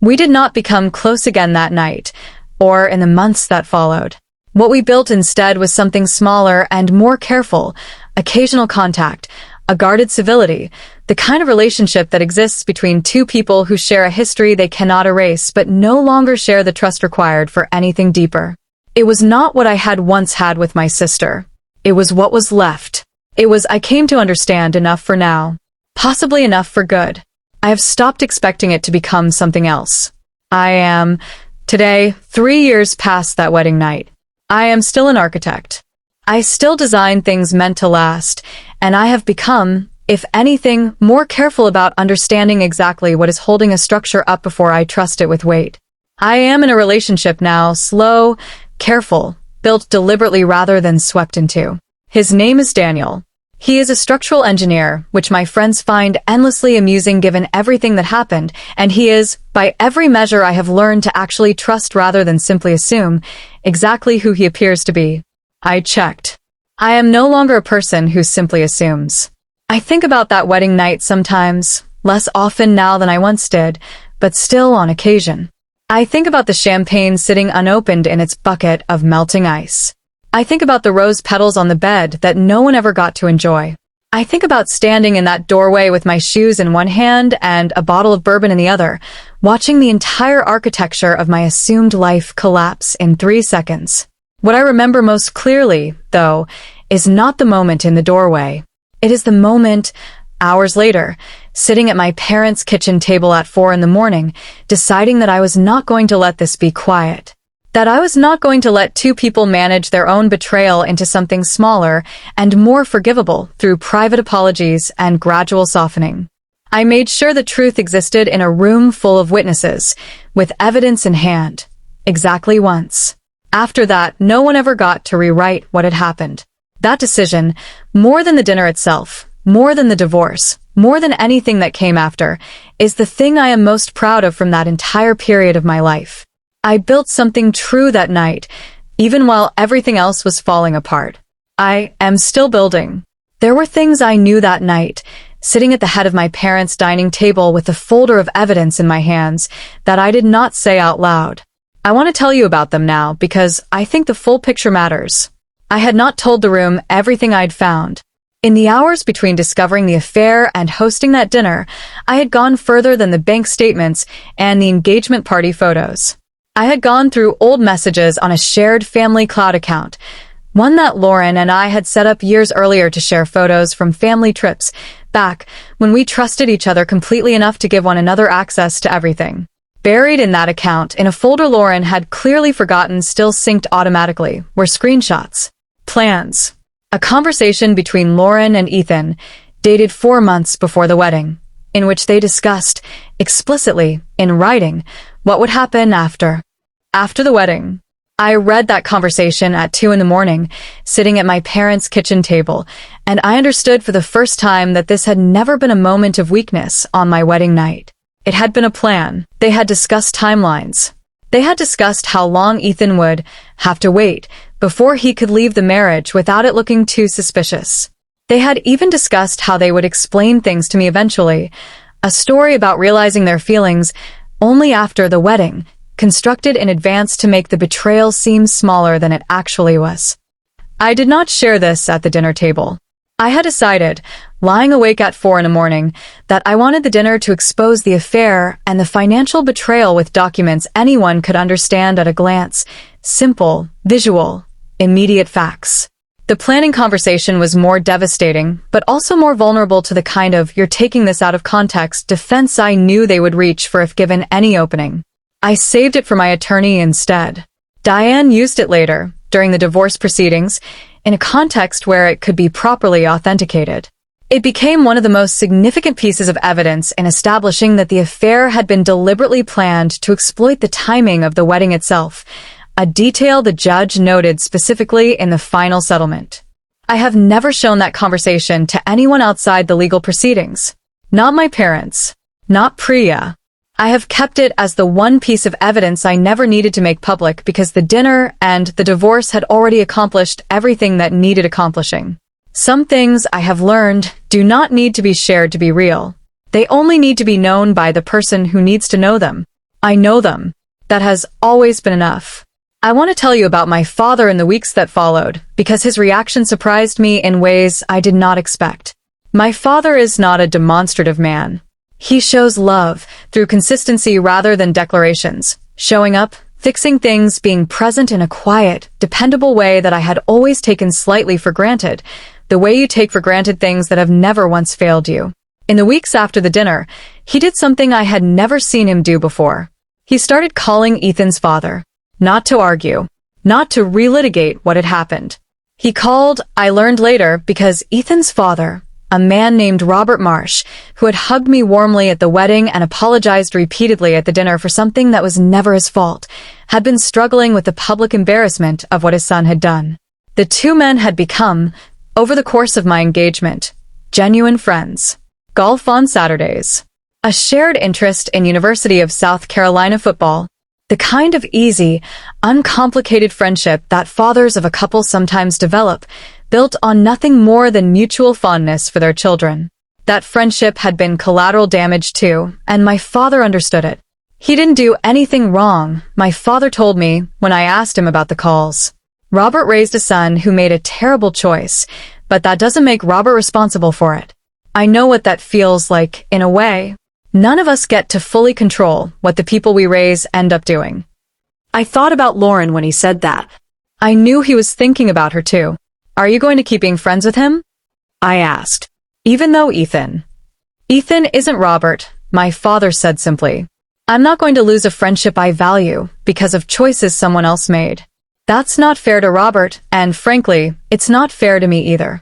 We did not become close again that night, or in the months that followed. What we built instead was something smaller and more careful, occasional contact, a guarded civility, the kind of relationship that exists between 2 people who share a history they cannot erase but no longer share the trust required for anything deeper. It was not what I had once had with my sister. It was what was left. It was I came to understand enough for now. Possibly enough for good. I have stopped expecting it to become something else. I am, today, 3 years past that wedding night. I am still an architect. I still design things meant to last, and I have become, if anything, more careful about understanding exactly what is holding a structure up before I trust it with weight. I am in a relationship now, slow, careful, built deliberately rather than swept into. His name is Daniel. He is a structural engineer, which my friends find endlessly amusing given everything that happened, and he is, by every measure I have learned to actually trust rather than simply assume, exactly who he appears to be. I checked. I am no longer a person who simply assumes. I think about that wedding night sometimes, less often now than I once did, but still on occasion. I think about the champagne sitting unopened in its bucket of melting ice. I think about the rose petals on the bed that no one ever got to enjoy. I think about standing in that doorway with my shoes in one hand and a bottle of bourbon in the other, watching the entire architecture of my assumed life collapse in 3 seconds. What I remember most clearly, though, is not the moment in the doorway. It is the moment, hours later, sitting at my parents' kitchen table at 4 in the morning, deciding that I was not going to let this be quiet. That I was not going to let 2 people manage their own betrayal into something smaller and more forgivable through private apologies and gradual softening. I made sure the truth existed in a room full of witnesses, with evidence in hand. Exactly once. After that, no one ever got to rewrite what had happened. That decision, more than the dinner itself, more than the divorce, more than anything that came after, is the thing I am most proud of from that entire period of my life. I built something true that night, even while everything else was falling apart. I am still building. There were things I knew that night, sitting at the head of my parents' dining table with a folder of evidence in my hands, that I did not say out loud. I want to tell you about them now because I think the full picture matters. I had not told the room everything I'd found. In the hours between discovering the affair and hosting that dinner, I had gone further than the bank statements and the engagement party photos. I had gone through old messages on a shared family cloud account, one that Lauren and I had set up years earlier to share photos from family trips, back when we trusted each other completely enough to give one another access to everything. Buried in that account, in a folder Lauren had clearly forgotten still synced automatically, were screenshots. Plans. A conversation between Lauren and Ethan, dated 4 months before the wedding, in which they discussed, explicitly, in writing, what would happen after the wedding. I read that conversation at 2 a.m, sitting at my parents' kitchen table, and I understood for the first time that this had never been a moment of weakness on my wedding night. It had been a plan. They had discussed timelines. They had discussed how long Ethan would have to wait before he could leave the marriage without it looking too suspicious. They had even discussed how they would explain things to me eventually, a story about realizing their feelings only after the wedding, constructed in advance to make the betrayal seem smaller than it actually was. I did not share this at the dinner table. I had decided, lying awake at 4 a.m, that I wanted the dinner to expose the affair and the financial betrayal with documents anyone could understand at a glance. Simple, visual, immediate facts. The planning conversation was more devastating, but also more vulnerable to the kind of "you're taking this out of context" defense I knew they would reach for if given any opening. I saved it for my attorney instead. Diane used it later, during the divorce proceedings, in a context where it could be properly authenticated. It became one of the most significant pieces of evidence in establishing that the affair had been deliberately planned to exploit the timing of the wedding itself, a detail the judge noted specifically in the final settlement. I have never shown that conversation to anyone outside the legal proceedings. Not my parents. Not Priya. I have kept it as the one piece of evidence I never needed to make public because the dinner and the divorce had already accomplished everything that needed accomplishing. Some things I have learned do not need to be shared to be real. They only need to be known by the person who needs to know them. I know them. That has always been enough. I want to tell you about my father in the weeks that followed, because his reaction surprised me in ways I did not expect. My father is not a demonstrative man. He shows love through consistency rather than declarations, showing up, fixing things, being present in a quiet, dependable way that I had always taken slightly for granted, the way you take for granted things that have never once failed you. In the weeks after the dinner, he did something I had never seen him do before. He started calling Ethan's father, not to argue, not to relitigate what had happened. He called, I learned later, because Ethan's father, a man named Robert Marsh, who had hugged me warmly at the wedding and apologized repeatedly at the dinner for something that was never his fault, had been struggling with the public embarrassment of what his son had done. The two men had become, over the course of my engagement, genuine friends. Golf on Saturdays. A shared interest in University of South Carolina football. The kind of easy, uncomplicated friendship that fathers of a couple sometimes develop, built on nothing more than mutual fondness for their children. That friendship had been collateral damage too, and my father understood it. He didn't do anything wrong, my father told me when I asked him about the calls. Robert raised a son who made a terrible choice, but that doesn't make Robert responsible for it. I know what that feels like, in a way. None of us get to fully control what the people we raise end up doing. I thought about Lauren when he said that. I knew he was thinking about her too. Are you going to keep being friends with him? I asked. Even though Ethan isn't Robert, my father said simply. I'm not going to lose a friendship I value because of choices someone else made. That's not fair to Robert, and frankly, it's not fair to me either.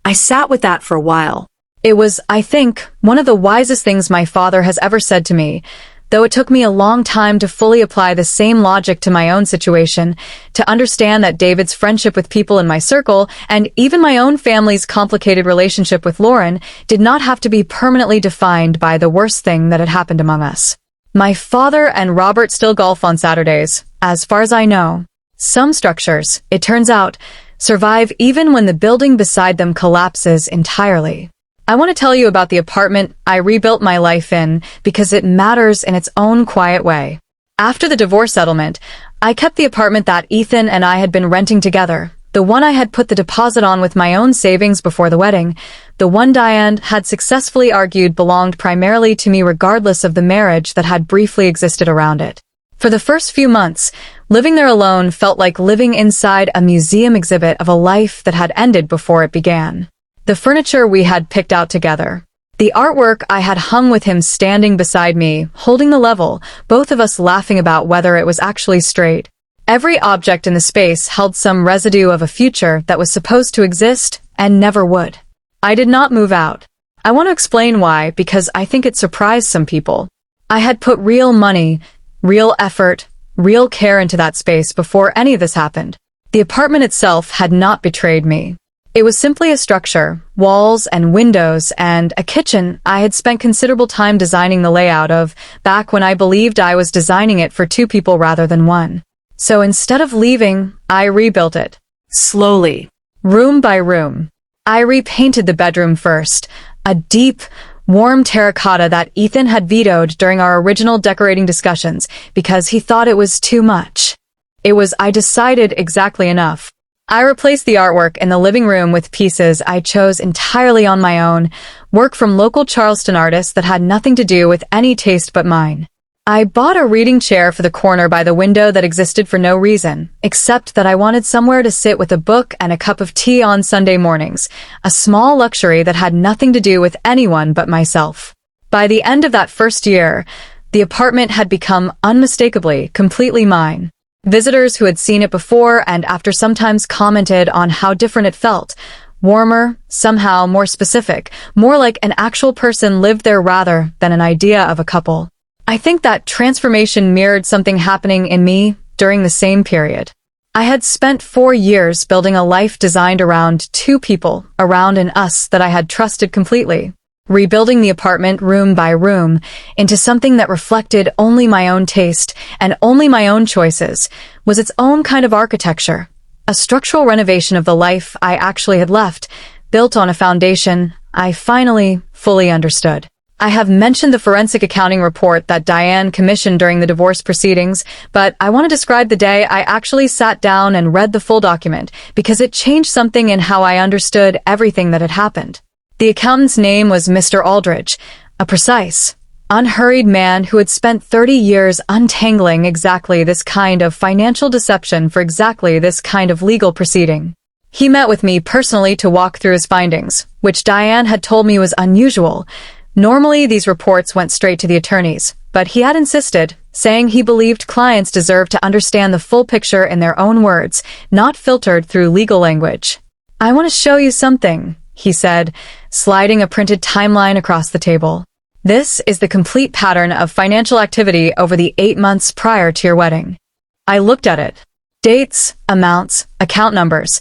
I sat with that for a while. It was, I think, one of the wisest things my father has ever said to me, though it took me a long time to fully apply the same logic to my own situation, to understand that David's friendship with people in my circle, and even my own family's complicated relationship with Lauren, did not have to be permanently defined by the worst thing that had happened among us. My father and Robert still golf on Saturdays, as far as I know. Some structures, it turns out, survive even when the building beside them collapses entirely. I want to tell you about the apartment I rebuilt my life in because it matters in its own quiet way. After the divorce settlement, I kept the apartment that Ethan and I had been renting together, the one I had put the deposit on with my own savings before the wedding, the one Diane had successfully argued belonged primarily to me regardless of the marriage that had briefly existed around it. For the first few months, living there alone felt like living inside a museum exhibit of a life that had ended before it began. The furniture we had picked out together. The artwork I had hung with him standing beside me, holding the level, both of us laughing about whether it was actually straight. Every object in the space held some residue of a future that was supposed to exist and never would. I did not move out. I want to explain why, because I think it surprised some people. I had put real money, real effort, real care into that space before any of this happened. The apartment itself had not betrayed me. It was simply a structure, walls and windows, and a kitchen I had spent considerable time designing the layout of, back when I believed I was designing it for two people rather than one. So instead of leaving, I rebuilt it. Slowly. Room by room. I repainted the bedroom first, a deep, warm terracotta that Ethan had vetoed during our original decorating discussions because he thought it was too much. I decided, exactly enough. I replaced the artwork in the living room with pieces I chose entirely on my own, work from local Charleston artists that had nothing to do with any taste but mine. I bought a reading chair for the corner by the window that existed for no reason, except that I wanted somewhere to sit with a book and a cup of tea on Sunday mornings, a small luxury that had nothing to do with anyone but myself. By the end of that first year, the apartment had become unmistakably, completely mine. Visitors who had seen it before and after sometimes commented on how different it felt. Warmer, somehow more specific, more like an actual person lived there rather than an idea of a couple. I think that transformation mirrored something happening in me during the same period. I had spent 4 years building a life designed around two people, around an us that I had trusted completely. Rebuilding the apartment room by room into something that reflected only my own taste and only my own choices was its own kind of architecture, a structural renovation of the life I actually had left, built on a foundation I finally fully understood. I have mentioned the forensic accounting report that Diane commissioned during the divorce proceedings, but I want to describe the day I actually sat down and read the full document because it changed something in how I understood everything that had happened. The accountant's name was Mr. Aldridge, a precise, unhurried man who had spent 30 years untangling exactly this kind of financial deception for exactly this kind of legal proceeding. He met with me personally to walk through his findings, which Diane had told me was unusual. Normally, these reports went straight to the attorneys, but he had insisted, saying he believed clients deserved to understand the full picture in their own words, not filtered through legal language. "I want to show you something," he said, sliding a printed timeline across the table. "This is the complete pattern of financial activity over the 8 months prior to your wedding." I looked at it. Dates, amounts, account numbers,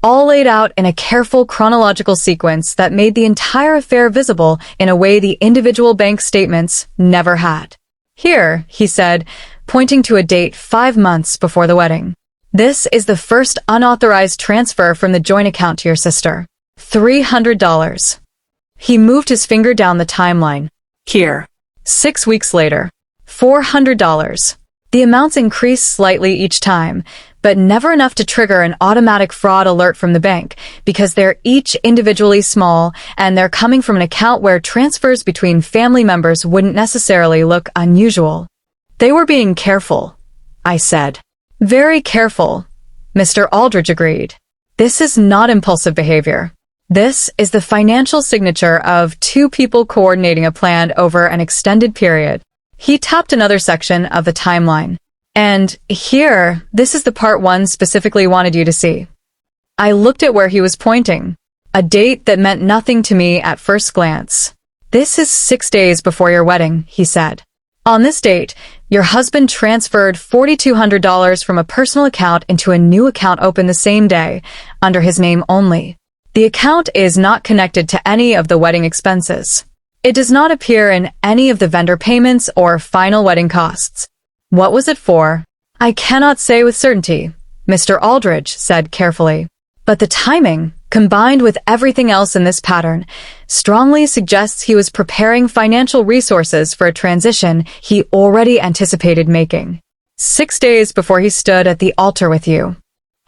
all laid out in a careful chronological sequence that made the entire affair visible in a way the individual bank statements never had. "Here," he said, pointing to a date 5 months before the wedding. "This is the first unauthorized transfer from the joint account to your sister. $300. He moved his finger down the timeline. "Here." 6 weeks later, $400. The amounts increased slightly each time, but never enough to trigger an automatic fraud alert from the bank, because they're each individually small and they're coming from an account where transfers between family members wouldn't necessarily look unusual. "They were being careful," I said. "Very careful," Mr. Aldridge agreed. "This is not impulsive behavior. This is the financial signature of two people coordinating a plan over an extended period." He tapped another section of the timeline. "And here, this is the part one specifically wanted you to see." I looked at where he was pointing. A date that meant nothing to me at first glance. "This is 6 days before your wedding," he said. "On this date, your husband transferred $4,200 from a personal account into a new account opened the same day, under his name only. The account is not connected to any of the wedding expenses. It does not appear in any of the vendor payments or final wedding costs." "What was it for?" "I cannot say with certainty," Mr. Aldridge said carefully. "But the timing, combined with everything else in this pattern, strongly suggests he was preparing financial resources for a transition he already anticipated making. 6 days before he stood at the altar with you."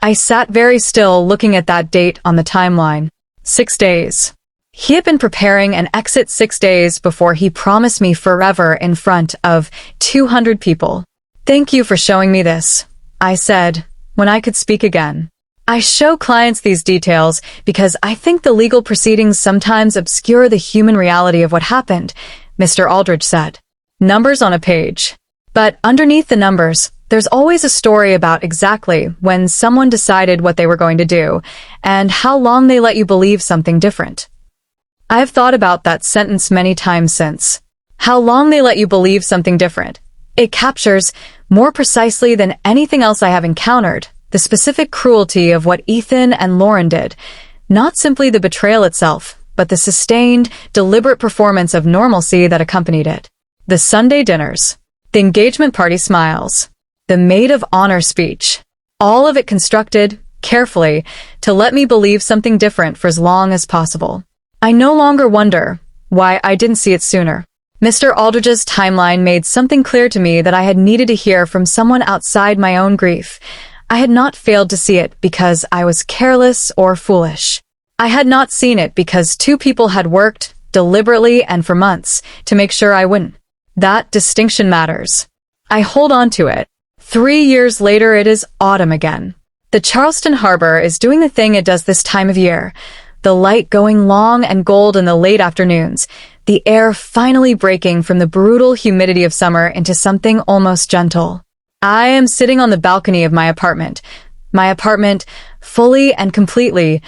I sat very still looking at that date on the timeline. 6 days. He had been preparing an exit 6 days before he promised me forever in front of 200 people. "Thank you for showing me this," I said, when I could speak again. "I show clients these details because I think the legal proceedings sometimes obscure the human reality of what happened," Mr. Aldridge said. "Numbers on a page. But underneath the numbers, there's always a story about exactly when someone decided what they were going to do, and how long they let you believe something different." I have thought about that sentence many times since. How long they let you believe something different. It captures, more precisely than anything else I have encountered, the specific cruelty of what Ethan and Lauren did, not simply the betrayal itself, but the sustained, deliberate performance of normalcy that accompanied it. The Sunday dinners, the engagement party smiles, the maid of honor speech, all of it constructed, carefully, to let me believe something different for as long as possible. I no longer wonder why I didn't see it sooner. Mr. Aldridge's timeline made something clear to me that I had needed to hear from someone outside my own grief. I had not failed to see it because I was careless or foolish. I had not seen it because two people had worked, deliberately and for months, to make sure I wouldn't. That distinction matters. I hold on to it. 3 years later it is autumn again. The Charleston Harbor is doing the thing it does this time of year. The light going long and gold in the late afternoons, the air finally breaking from the brutal humidity of summer into something almost gentle. I am sitting on the balcony of my apartment, fully and completely,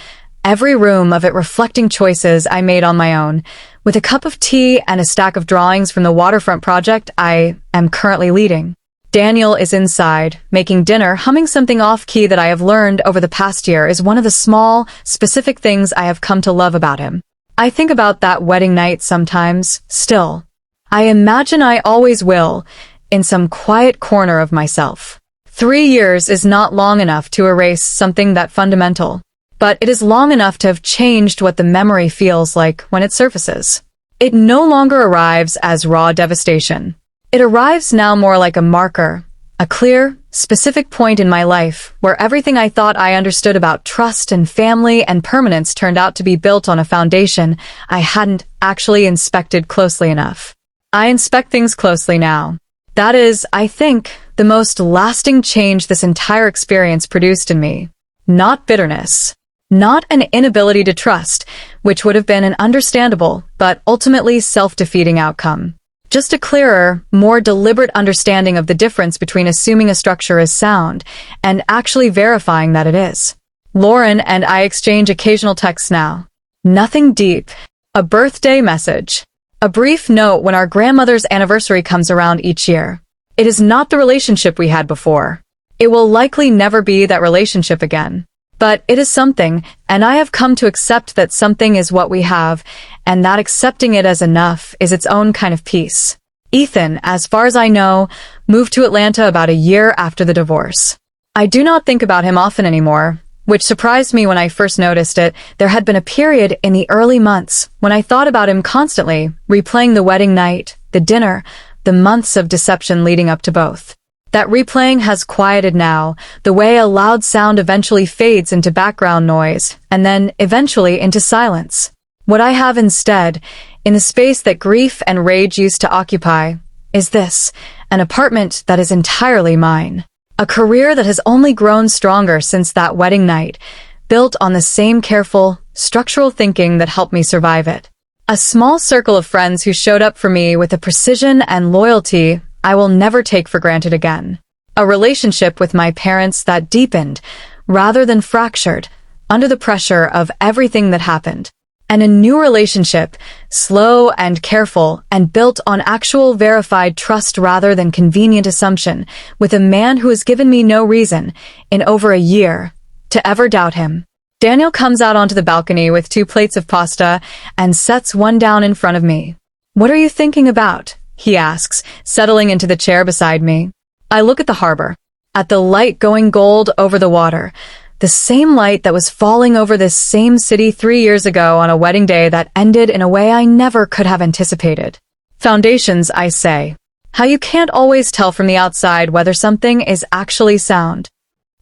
every room of it reflecting choices I made on my own, with a cup of tea and a stack of drawings from the waterfront project I am currently leading. Daniel is inside, making dinner, humming something off-key that I have learned over the past year is one of the small, specific things I have come to love about him. I think about that wedding night sometimes, still. I imagine I always will, in some quiet corner of myself. 3 years is not long enough to erase something that fundamental, but it is long enough to have changed what the memory feels like when it surfaces. It no longer arrives as raw devastation. It arrives now more like a marker, a clear, specific point in my life where everything I thought I understood about trust and family and permanence turned out to be built on a foundation I hadn't actually inspected closely enough. I inspect things closely now. That is, I think, the most lasting change this entire experience produced in me. Not bitterness. Not an inability to trust, which would have been an understandable but ultimately self-defeating outcome. Just a clearer, more deliberate understanding of the difference between assuming a structure is sound and actually verifying that it is. Lauren and I exchange occasional texts now. Nothing deep. A birthday message. A brief note when our grandmother's anniversary comes around each year. It is not the relationship we had before. It will likely never be that relationship again. But it is something, and I have come to accept that something is what we have, and that accepting it as enough is its own kind of peace. Ethan, as far as I know, moved to Atlanta about a year after the divorce. I do not think about him often anymore, which surprised me when I first noticed it. There had been a period in the early months when I thought about him constantly, replaying the wedding night, the dinner, the months of deception leading up to both. That replaying has quieted now, the way a loud sound eventually fades into background noise, and then eventually into silence. What I have instead, in the space that grief and rage used to occupy, is this, an apartment that is entirely mine. A career that has only grown stronger since that wedding night, built on the same careful, structural thinking that helped me survive it. A small circle of friends who showed up for me with a precision and loyalty I will never take for granted again. A relationship with my parents that deepened, rather than fractured, under the pressure of everything that happened. And a new relationship, slow and careful and built on actual verified trust rather than convenient assumption, with a man who has given me no reason, in over a year, to ever doubt him. Daniel comes out onto the balcony with 2 plates of pasta and sets one down in front of me. "What are you thinking about?" he asks, settling into the chair beside me. I look at the harbor, at the light going gold over the water, the same light that was falling over this same city 3 years ago on a wedding day that ended in a way I never could have anticipated. Foundations, I say. How you can't always tell from the outside whether something is actually sound.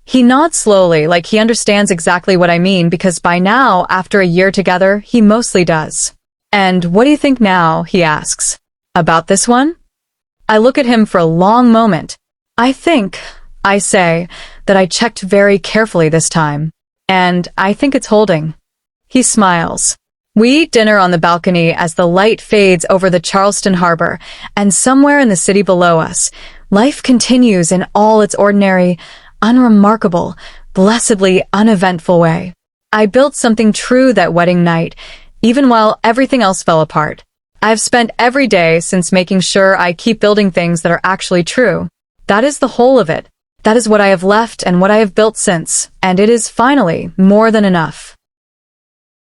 He nods slowly, like he understands exactly what I mean, because by now, after a year together, he mostly does. "And what do you think now?" he asks. "About this one?" I look at him for a long moment. "I think," I say, "that I checked very carefully this time. And I think it's holding." He smiles. We eat dinner on the balcony as the light fades over the Charleston harbor, and somewhere in the city below us, life continues in all its ordinary, unremarkable, blessedly uneventful way. I built something true that wedding night, even while everything else fell apart. I've spent every day since making sure I keep building things that are actually true. That is the whole of it. That is what I have left and what I have built since, and it is finally more than enough.